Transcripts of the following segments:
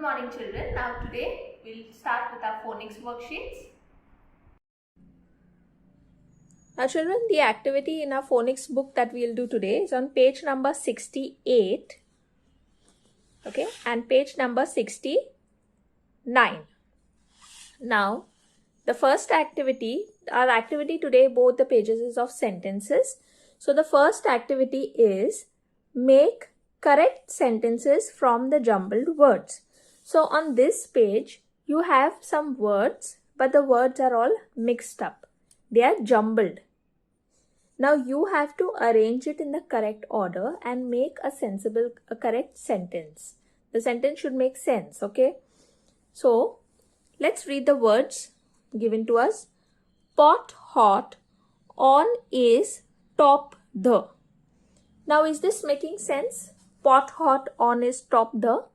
morning children. Now today we'll start with our phonics worksheets. Now children, the activity in our phonics book that we'll do today is on page number 68. Okay, and page number 69. Now the first activity, our activity today, both the pages is of sentences. So the first activity is make correct sentences from the jumbled words. So on this page, you have some words, but the words are all mixed up. They are jumbled. Now you have to arrange it in the correct order and make a correct sentence. The sentence should make sense, okay? So let's read the words given to us. Pot hot, on is top the. Now is this making sense? Pot hot, on is top the?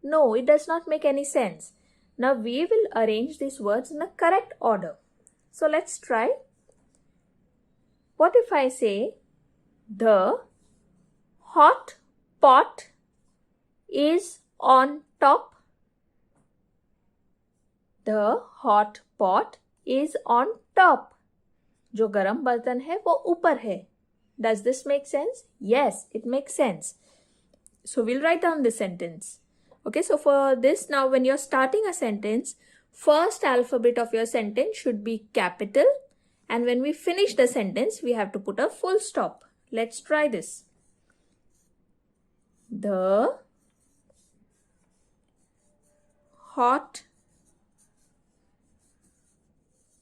No, it does not make any sense. Now we will arrange these words in the correct order. So let's try. What if I say the hot pot is on top? The hot pot is on top. जो गरम बर्तन है वो ऊपर है. Does this make sense? Yes, it makes sense. So we'll write down this sentence. Okay, so for this, now when you're starting a sentence, first alphabet of your sentence should be capital. And when we finish the sentence, we have to put a full stop. Let's try this. The hot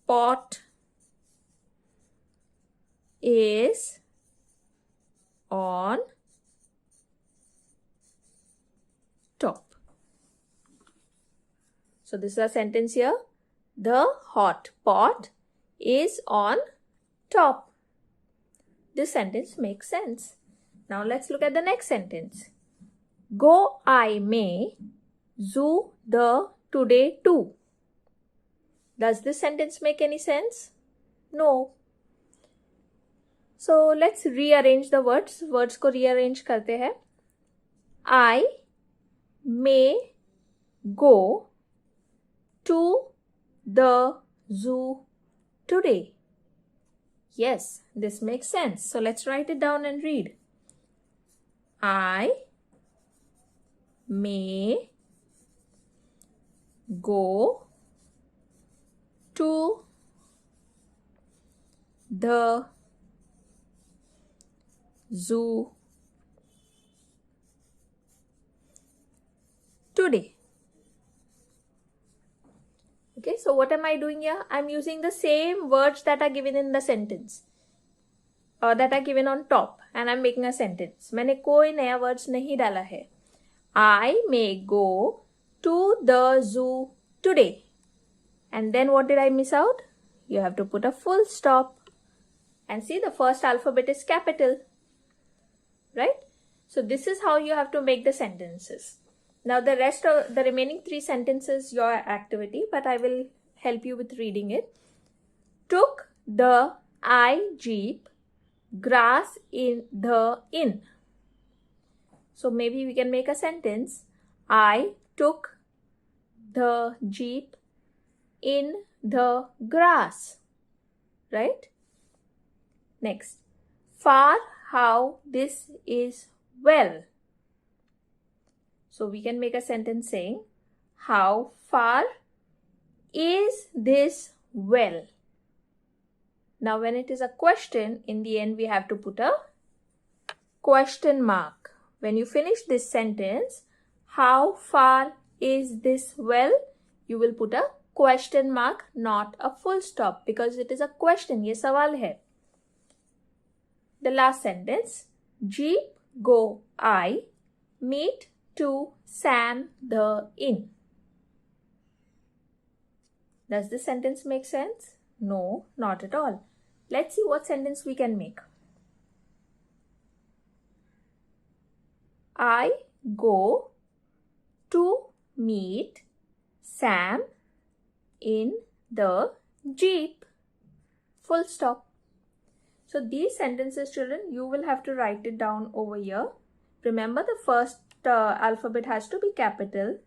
pot is on top. So this is a sentence here. The hot pot is on top. This sentence makes sense. Now let's look at the next sentence. Go I may zoo the today too. Does this sentence make any sense? No. So let's rearrange the words. Words को rearrange करते हैं. I may go to the zoo today. Yes, this makes sense. So let's write it down and read. I may go to the zoo today. Okay, so what am I doing here? I'm using the same words that are given in the sentence or that are given on top, and I'm making a sentence. मैंने कोई नया words नहीं डाला है. I may go to the zoo today. And then what did I miss out? You have to put a full stop. And see, the first alphabet is capital. Right? So this is how you have to make the sentences. Now the rest of the remaining 3 sentences your activity, but I will help you with reading it. Took the I jeep grass in the inn. So maybe we can make a sentence. I took the jeep in the grass. Right? Next. Far how this is well. So we can make a sentence saying, how far is this well? Now when it is a question, in the end we have to put a question mark. When you finish this sentence, how far is this well? You will put a question mark, not a full stop, because it is a question. ये सवाल है. The last sentence, Jeep go I meet to Sam the inn. Does this sentence make sense? No, not at all. Let's see what sentence we can make. I go to meet Sam in the Jeep. Full stop. So these sentences, children, you will have to write it down over here. Remember, the first alphabet has to be capital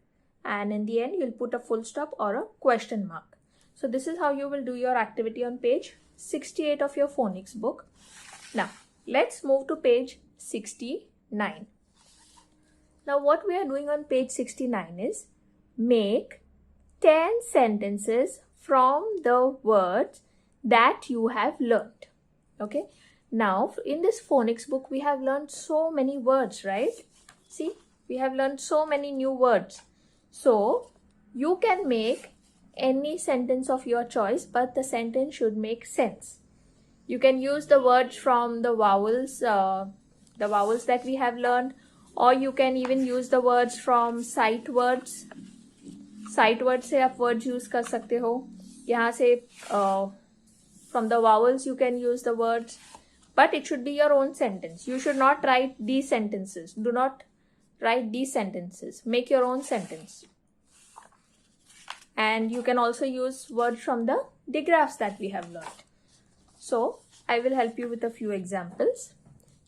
and in the end you'll put a full stop or a question mark. So this is how you will do your activity on page 68 of your phonics book. Now let's move to page 69. Now what we are doing on page 69 is make 10 sentences from the words that you have learned. Okay, now in this phonics book we have learned so many words, right? See, we have learned so many new words. So you can make any sentence of your choice, but the sentence should make sense. You can use the words from the vowels that we have learned, or you can even use the words from sight words. Sight words से आप words use कर सकते हो. यहाँ से from the vowels you can use the words, but it should be your own sentence. You should not write these sentences. Do not write these sentences. Make your own sentence. And you can also use words from the digraphs that we have learned. So I will help you with a few examples.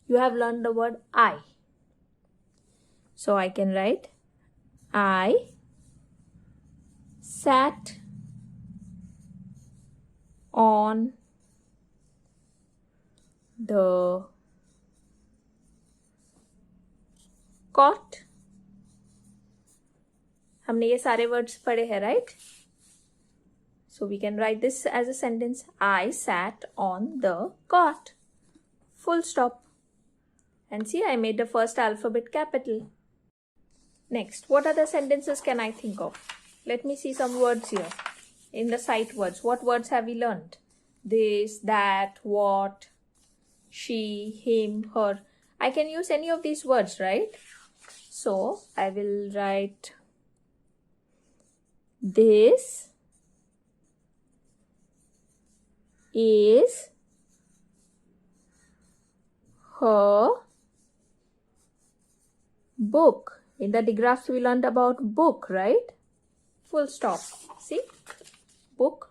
You have learned the word I. So I can write I sat on the cot. हमने ये सारे words पढ़े हैं, right? So we can write this as a sentence. I sat on the cot. Full stop. And see, I made the first alphabet capital. Next, what other sentences can I think of? Let me see some words here. In the sight words, what words have we learned? This, that, what, she, him, her. I can use any of these words, right? So I will write this is her book. In the digraphs we learned about book, right? Full stop. See? Book.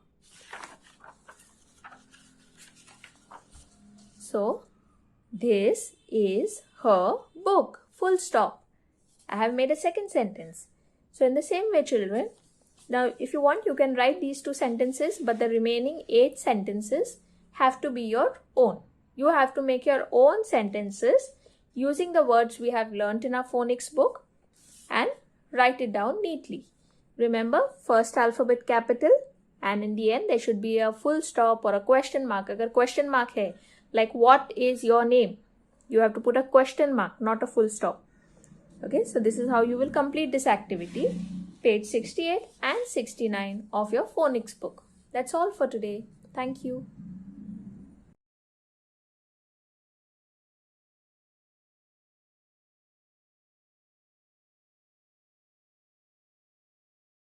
So, this is her book. Full stop. I have made a second sentence. So, in the same way, children, now if you want, you can write these 2 sentences, but the remaining 8 sentences have to be your own. You have to make your own sentences using the words we have learnt in our phonics book and write it down neatly. Remember, first alphabet capital, and in the end there should be a full stop or a question mark. Agar question mark hai, like what is your name? You have to put a question mark, not a full stop. Okay, so this is how you will complete this activity, page 68 and 69 of your phonics book. That's all for today. Thank you.